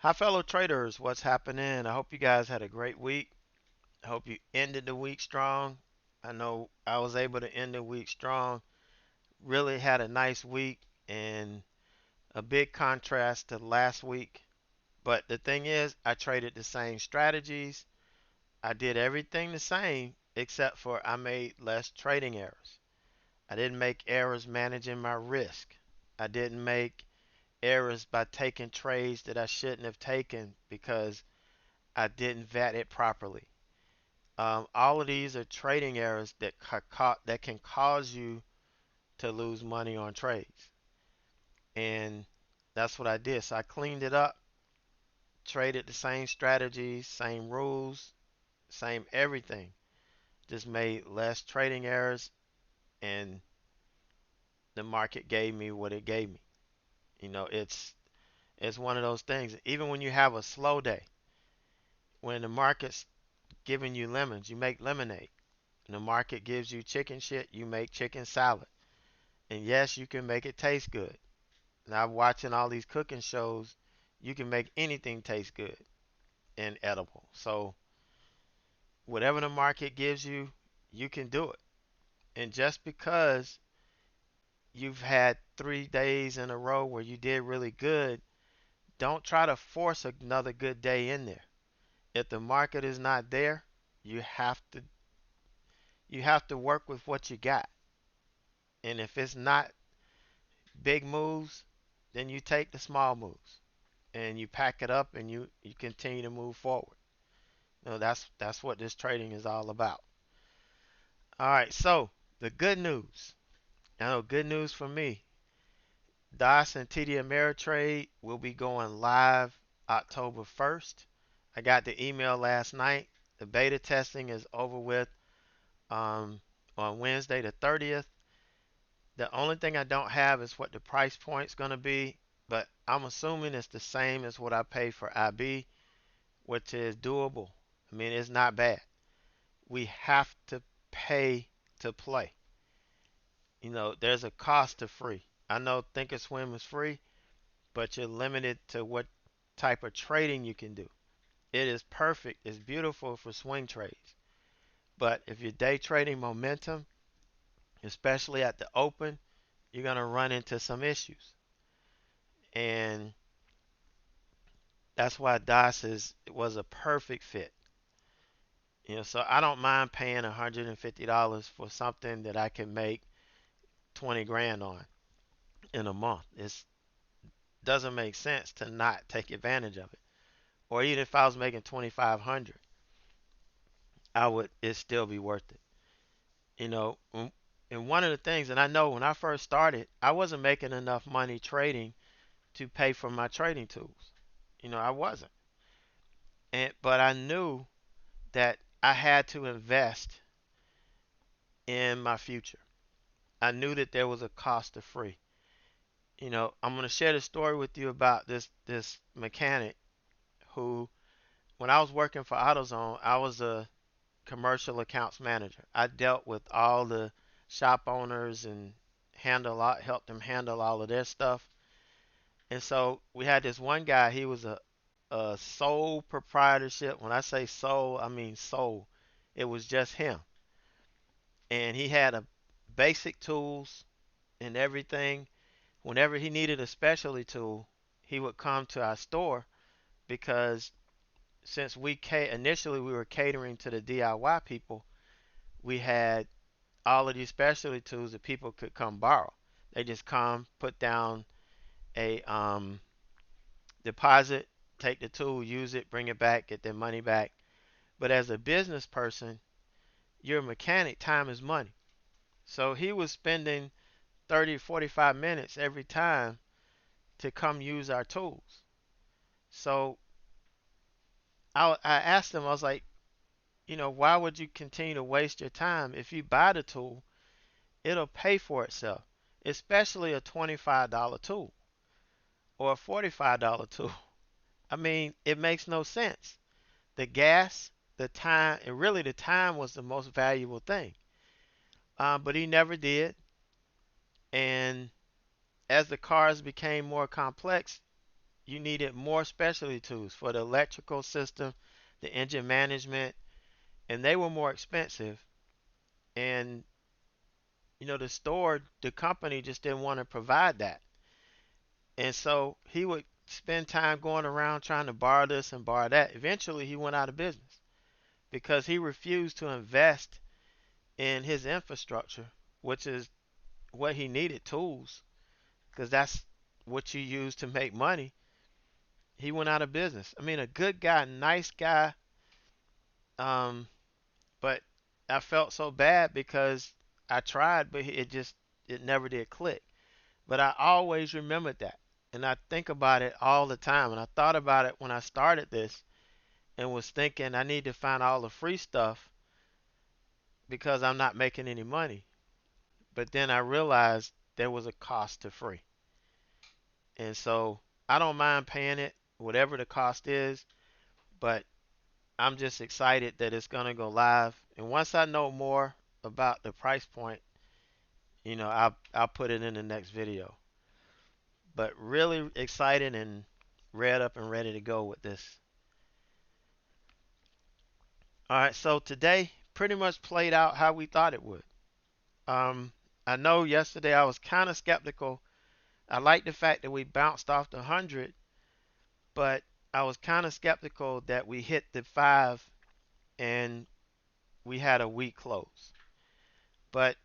Hi, fellow traders. What's happening? I hope you guys had a great week. I hope you ended the week strong. I know I was able to end the week strong. Really had a nice week and a big contrast to last week. But the thing is, I traded the same strategies. I did everything the same except for I made less trading errors. I didn't make errors managing my risk. I didn't make errors by taking trades that I shouldn't have taken because I didn't vet it properly. All of these are trading errors that can cause you to lose money on trades, and that's what I did. So I cleaned it up, traded the same strategies, same rules, same everything. Just made less trading errors, and the market gave me what it gave me. It's one of those things. Even when you have a slow day, when the market's giving you lemons, you make lemonade. And the market gives you chicken shit, you make chicken salad. And yes, you can make it taste good. Now, watching all these cooking shows, you can make anything taste good and edible. So, whatever the market gives you, you can do it. And just because you've had 3 days in a row where you did really good, don't try to force another good day in there. If the market is not there, you have to you have to work with what you got. And if it's not big moves, then you take the small moves and you pack it up and you continue to move forward. That's what this trading is all about. All right, so the good news. I know good news for me. DOS and TD Ameritrade will be going live October 1st. I got the email last night. The beta testing is over with um, on Wednesday the 30th. The only thing I don't have is what the price point's going to be, but I'm assuming it's the same as what I pay for IB, which is doable. I mean, it's not bad. We have to pay to play. There's a cost to free. I know Thinkorswim is free, but you're limited to what type of trading you can do. It is perfect. It's beautiful for swing trades. But if you're day trading momentum, especially at the open, you're going to run into some issues. And that's why DOS was a perfect fit. So I don't mind paying $150 for something that I can make 20 grand on in a month. It doesn't make sense to not take advantage of it. Or even if I was making 2,500, I would it still be worth it. You know, and one of the things, and I know when I first started, I wasn't making enough money trading to pay for my trading tools. I wasn't. But I knew that I had to invest in my future. I knew that there was a cost to free. I'm going to share the story with you about this mechanic who, when I was working for AutoZone, I was a commercial accounts manager. I dealt with all the shop owners and helped them handle all of their stuff. And so we had this one guy. He was a sole proprietorship. When I say sole, I mean sole. It was just him, and he had a basic tools and everything. Whenever he needed a specialty tool, he would come to our store because since initially we were catering to the DIY people, we had all of these specialty tools that people could come borrow. They just come, put down a deposit, take the tool, use it, bring it back, get their money back. But as a business person, you're a mechanic, time is money. So he was spending 30, 45 minutes every time to come use our tools. So I asked him, I was like, why would you continue to waste your time? If you buy the tool, it'll pay for itself, especially a $25 tool or a $45 tool. I mean, it makes no sense. The gas, the time, and really the time was the most valuable thing. But he never did. And as the cars became more complex, you needed more specialty tools for the electrical system, the engine management, and they were more expensive. And the company just didn't want to provide that. And so he would spend time going around trying to borrow this and borrow that. Eventually, he went out of business because he refused to invest in his infrastructure, which is what he needed, tools, because that's what you use to make money. He went out of business. I mean, a good guy, nice guy, um, but I felt so bad because I tried, but it never did click. But I always remembered that. And I think about it all the time. And I thought about it when I started this and was thinking I need to find all the free stuff because I'm not making any money. But then I realized there was a cost to free. And so I don't mind paying it, whatever the cost is, but I'm just excited that it's going to go live. And once I know more about the price point, I'll put it in the next video. But really excited and read up and ready to go with this. All right, so today pretty much played out how we thought it would. Um, I know yesterday I was kind of skeptical. I like the fact that we bounced off the 100, but I was kind of skeptical that we hit the 5 and we had a weak close. But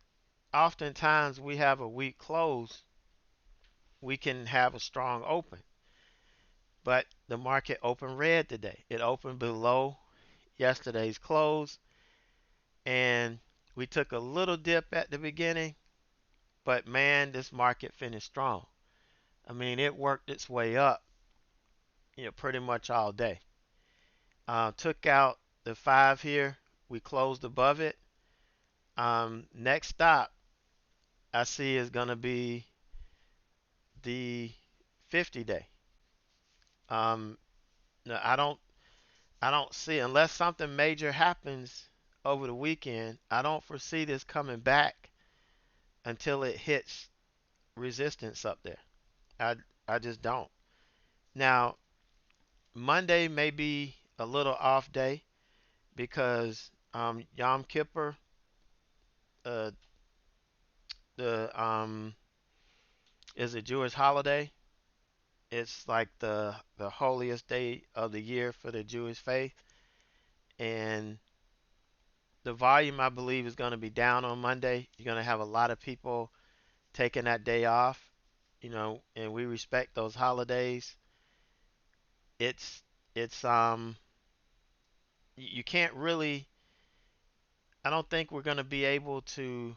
oftentimes we have a weak close, we can have a strong open. But the market opened red today. It opened below yesterday's close, and we took a little dip at the beginning, but man, this market finished strong. I mean, it worked its way up, pretty much all day. Took out the 5 here. We closed above it. Next stop I see is going to be the 50 day. Um, no, I don't see unless something major happens over the weekend. I don't foresee this coming back until it hits resistance up there. I I just don't. Now, Monday may be a little off day because Yom Kippur, uh, the is a Jewish holiday. It's like the holiest day of the year for the Jewish faith, and the volume I believe is going to be down on Monday. You're going to have a lot of people taking that day off, and we respect those holidays. It's you can't really. I don't think we're going to be able to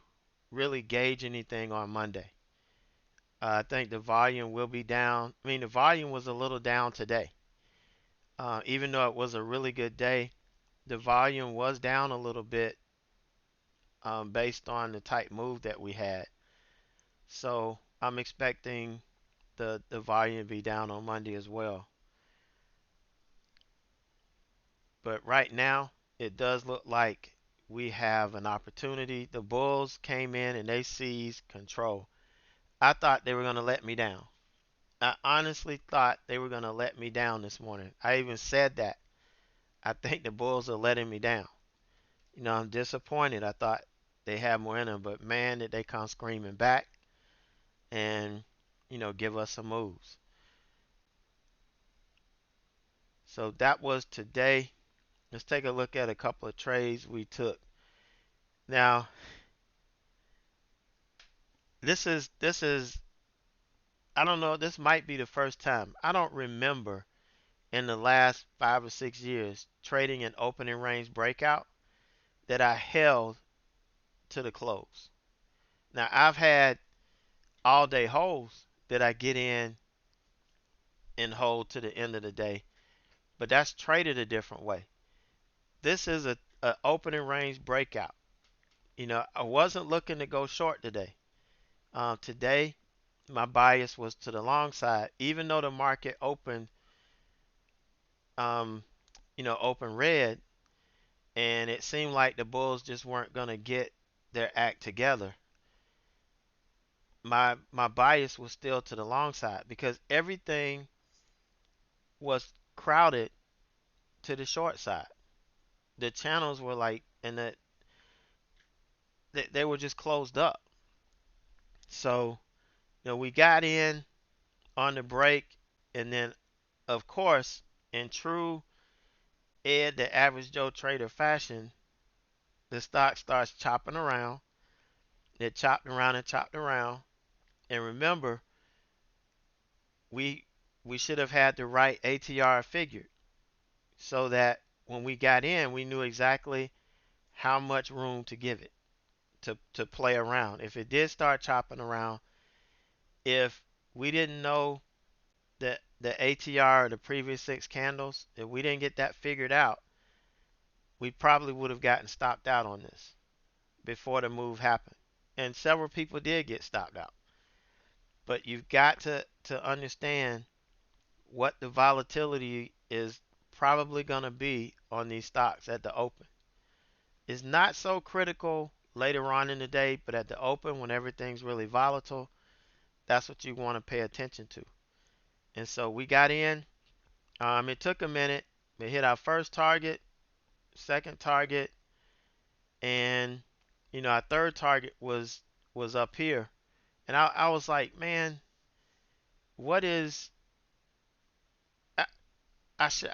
really gauge anything on Monday. I think the volume will be down. I mean, the volume was a little down today. Even though it was a really good day, the volume was down a little bit based on the type move that we had. So I'm expecting the volume to be down on Monday as well. But right now, it does look like we have an opportunity. The Bulls came in and they seized control. I thought they were going to let me down. I honestly thought they were going to let me down this morning. I even said that. I think the Bulls are letting me down. I'm disappointed. I thought they had more in them, but man, did they come screaming back and, give us some moves. So that was today. Let's take a look at a couple of trades we took. Now, this is I don't know, this might be the first time. I don't remember in the last 5 or 6 years trading an opening range breakout that I held to the close. Now, I've had all day holds that I get in and hold to the end of the day, but that's traded a different way. This is a opening range breakout. I wasn't looking to go short today. Today, my bias was to the long side, even though the market opened, um, open red, and it seemed like the Bulls just weren't going to get their act together. My bias was still to the long side because everything was crowded to the short side. The channels were like, and they were just closed up. So, we got in on the break, and then, of course, in true the average Joe trader fashion, the stock starts chopping around. It chopped around and chopped around. And remember, we we should have had the right ATR figured so that when we got in, we knew exactly how much room to give it to play around. If it did start chopping around, if we didn't know the ATR or the previous 6 candles, if we didn't get that figured out, we probably would have gotten stopped out on this before the move happened. And several people did get stopped out. But you've got to understand what the volatility is probably going to be on these stocks at the open. It's not so critical later on in the day, but at the open, when everything's really volatile, that's what you want to pay attention to. And so we got in. It took a minute. We hit our first target, second target, and our third target was up here. And I was like, man, what is I,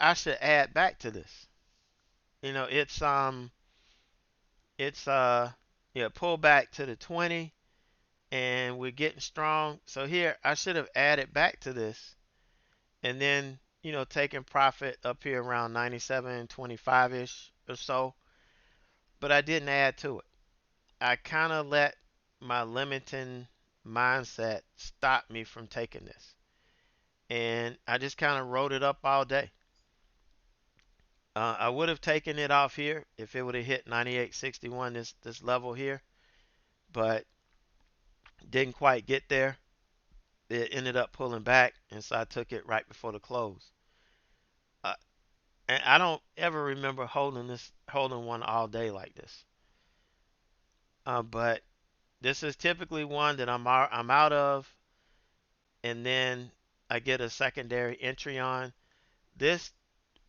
I should add back to this. It's yeah, pull back to the 20, and we're getting strong. So here I should have added back to this, and then taking profit up here around 97.25 ish or so, but I didn't add to it. I kind of let my limiting mindset stop me from taking this, and I just kind of wrote it up all day. I would have taken it off here if it would have hit 98.61, this level here, but didn't quite get there. It ended up pulling back, and so I took it right before the close. Uh, and I don't ever remember holding one all day like this. But this is typically one that I'm out of, and then I get a secondary entry on. This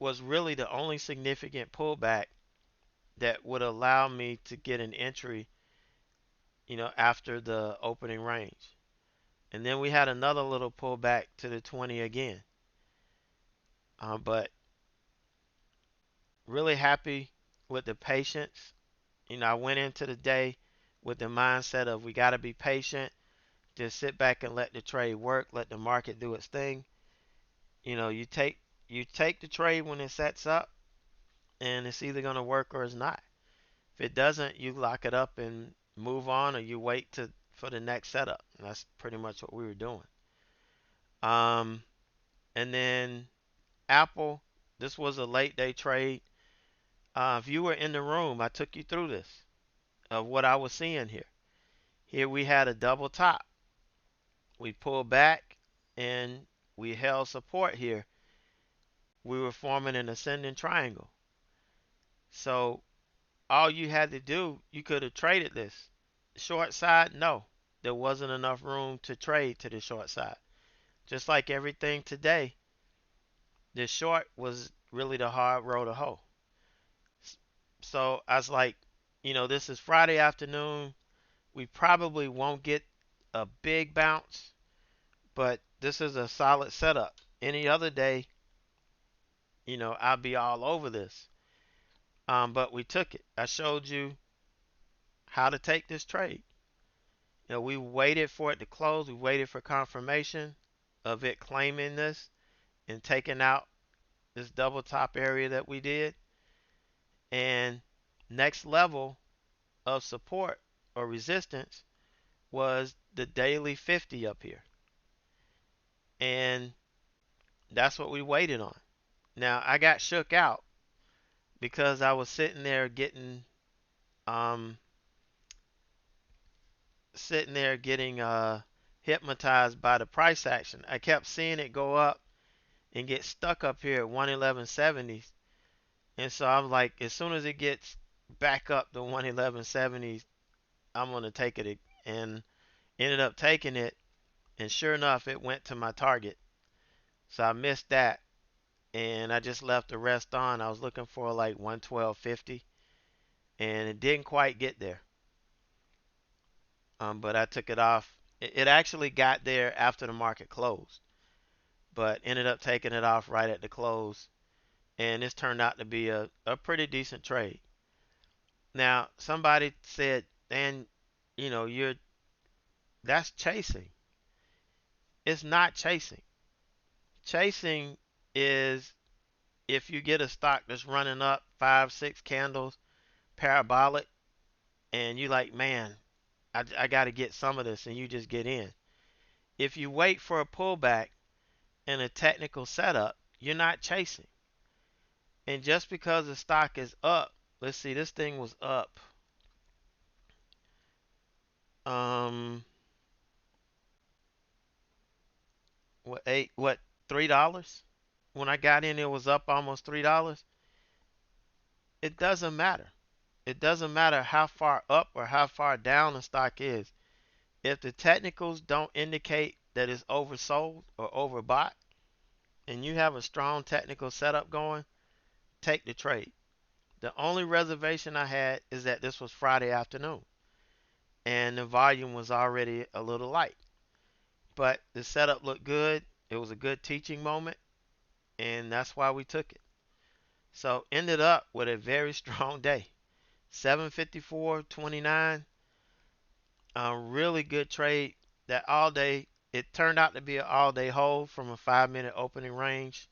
was really the only significant pullback that would allow me to get an entry, after the opening range. And then we had another little pullback to the 20 again. But really happy with the patience. I went into the day with the mindset of we got to be patient, just sit back and let the trade work, let the market do its thing. You take the trade when it sets up, and it's either going to work or it's not. If it doesn't, you lock it up and move on, or you wait for the next setup. And that's pretty much what we were doing. Um, and then Apple, this was a late day trade. If you were in the room, I took you through this of what I was seeing here. Here we had a double top. We pulled back and we held support here. We were forming an ascending triangle. So all you had to do, you could have traded this. Short side, no. There wasn't enough room to trade to the short side. Just like everything today, the short was really the hard row to hoe. So I was like, this is Friday afternoon. We probably won't get a big bounce, but this is a solid setup. Any other day, I'll be all over this. But we took it. I showed you how to take this trade. We waited for it to close. We waited for confirmation of it claiming this and taking out this double top area that we did. And next level of support or resistance was the daily 50 up here. And that's what we waited on. Now, I got shook out because I was um sitting there getting hypnotized by the price action. I kept seeing it go up and get stuck up here at 111.70, and so I'm like, as soon as it gets back up to 111.70, I'm gonna take it, and ended up taking it, and sure enough, it went to my target. So I missed that, and I just left the rest on. I was looking for like 112.50, and it didn't quite get there. But I took it off. It actually got there after the market closed, but ended up taking it off right at the close, and this turned out to be a pretty decent trade. Now, somebody said, "Dan, you're that's chasing." It's not chasing. Chasing is if you get a stock that's running up five, six candles, parabolic, and you like, man, I got to get some of this, and you just get in. If you wait for a pullback in a technical setup, you're not chasing. And just because the stock is up, let's see, this thing was up, um, what, $3? When I got in, it was up almost $3. It doesn't matter. It doesn't matter how far up or how far down the stock is. If the technicals don't indicate that it's oversold or overbought, and you have a strong technical setup going, take the trade. The only reservation I had is that this was Friday afternoon and the volume was already a little light. But the setup looked good. It was a good teaching moment, and that's why we took it. So ended up with a very strong day. 754.29. A really good trade. That all day, it turned out to be an all day hold from a 5 minute opening range.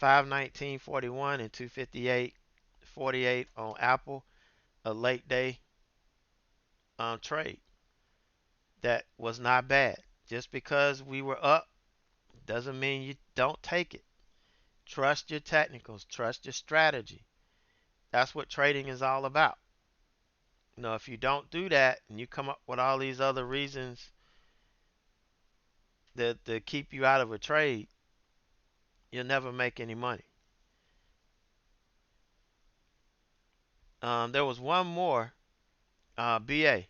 519.41 and 258.48 on Apple. A late day trade that was not bad. Just because we were up doesn't mean you don't take it. Trust your technicals, trust your strategy. That's what trading is all about. If you don't do that and you come up with all these other reasons that keep you out of a trade, you'll never make any money. There was one more, BA.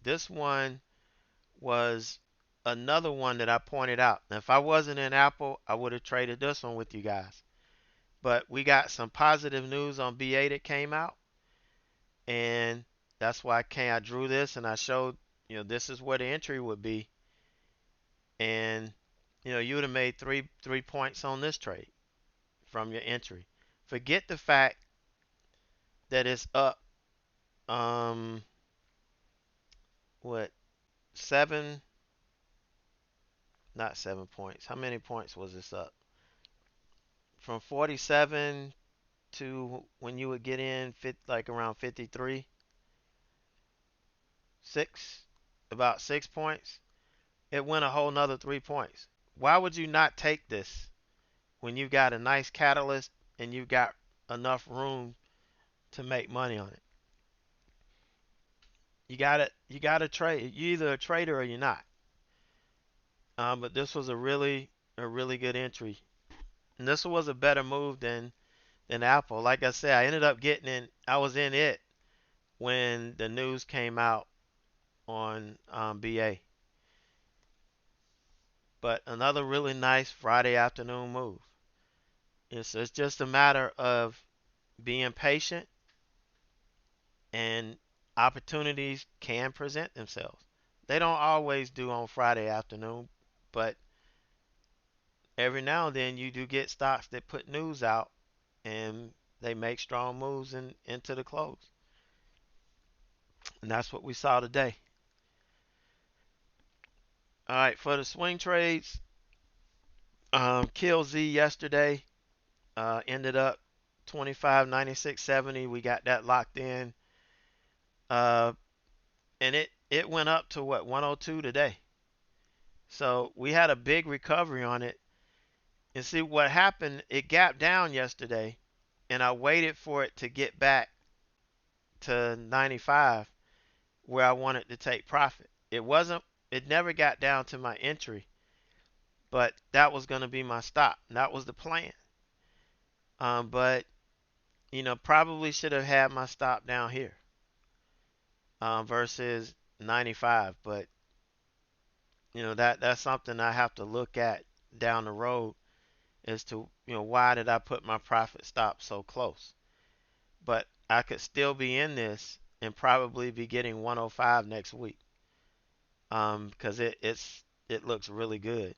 This one was another one that I pointed out. Now, if I wasn't in Apple, I would have traded this one with you guys. But we got some positive news on BA that came out, and that's why I drew this and I showed, this is where the entry would be, and you would have made three points on this trade from your entry. Forget the fact that it's up, what, seven, not 7 points. How many points was this up? From 47 to when you would get in, like around 53, six, about 6 points. It went a whole nother 3 points. Why would you not take this when you've got a nice catalyst and you've got enough room to make money on it? You got to trade. You're either a trader or you're not. But this was a really good entry. And this was a better move than Apple. Like I said, I ended up getting in. I was in it when the news came out on BA. But another really nice Friday afternoon move. It's just a matter of being patient, and opportunities can present themselves. They don't always do on Friday afternoon, but every now and then you do get stocks that put news out and they make strong moves into the close. And that's what we saw today. All right, for the swing trades, Kill Z yesterday ended up 25.96.70. We got that locked in. Uh, and it went up to what, 102 today. So we had a big recovery on it. And see what happened, it gapped down yesterday, and I waited for it to get back to 95 where I wanted to take profit. It never got down to my entry, but that was going to be my stop. That was the plan. But probably should have had my stop down here versus 95. But that's something I have to look at down the road as to, why did I put my profit stop so close. But I could still be in this and probably be getting 105 next week, because it looks really good.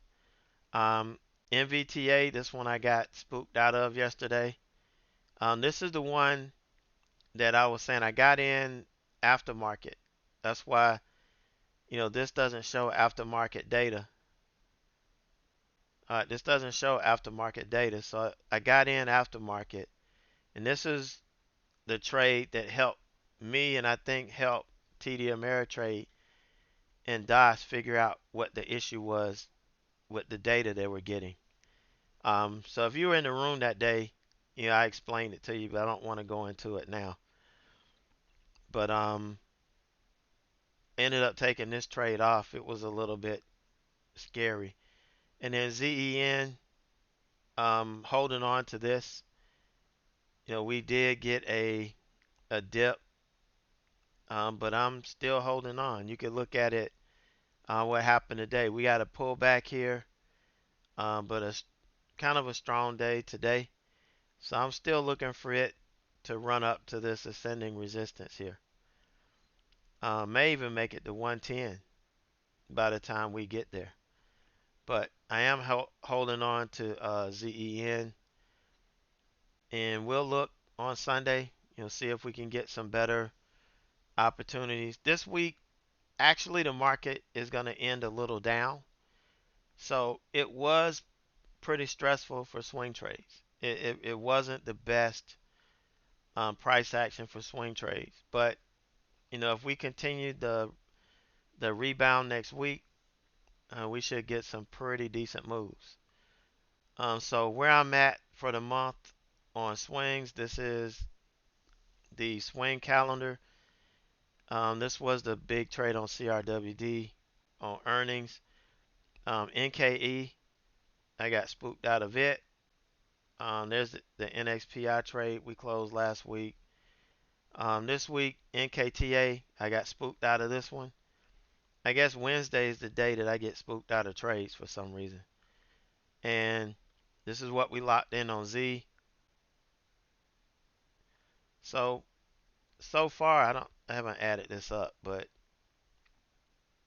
Um, NVTA, this one I got spooked out of yesterday. This is the one that I was saying I got in aftermarket. That's why, this doesn't show aftermarket data. This doesn't show aftermarket data, so I got in aftermarket, and this is the trade that helped me, and I think helped TD Ameritrade and DOS figure out what the issue was with the data they were getting. So if you were in the room that day, I explained it to you, but I don't want to go into it now. But ended up taking this trade off. It was a little bit scary. And then ZEN, holding on to this. We did get a dip, but I'm still holding on. You can look at it, what happened today. We got a pullback here, but a kind of a strong day today. So I'm still looking for it to run up to this ascending resistance here. May even make it to 110 by the time we get there. But I am holding on to ZEN, and we'll look on Sunday, see if we can get some better opportunities. This week, actually, the market is going to end a little down. So it was pretty stressful for swing trades. It wasn't the best price action for swing trades. But, if we continue the rebound next week, we should get some pretty decent moves. So where I'm at for the month on swings, this is the swing calendar. This was the big trade on CRWD on earnings. NKE, I got spooked out of it. There's the NXPI trade we closed last week. This week, NKTA, I got spooked out of this one. I guess Wednesday is the day that I get spooked out of trades for some reason. And this is what we locked in on Z. So far I haven't added this up, but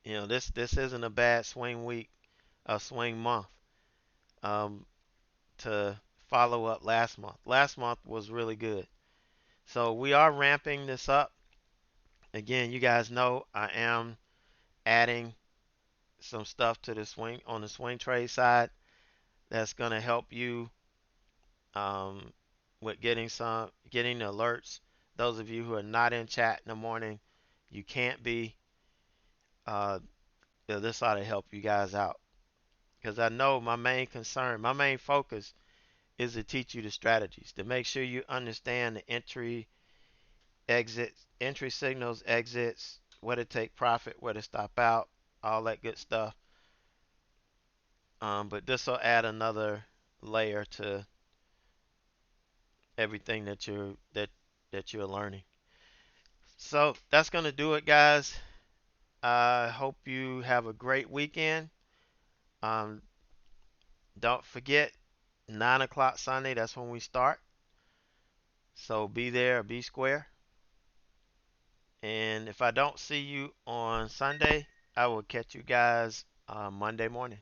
this isn't a bad swing week, a swing month. Um, to follow up last month. Last month was really good. So we are ramping this up. Again, you guys know I am adding some stuff to the swing on the swing trade side that's going to help you, um, with getting the alerts. Those of you who are not in chat in the morning, you can't be. Uh, this ought to help you guys out, because I know my main concern, my main focus is to teach you the strategies, to make sure you understand the entry signals, exits, where to take profit, where to stop out, all that good stuff. But this will add another layer to everything that you're learning. So that's gonna do it, guys. I hope you have a great weekend. Um, don't forget 9 o'clock Sunday. That's when we start. So be there, be square. And if I don't see you on Sunday, I will catch you guys Monday morning.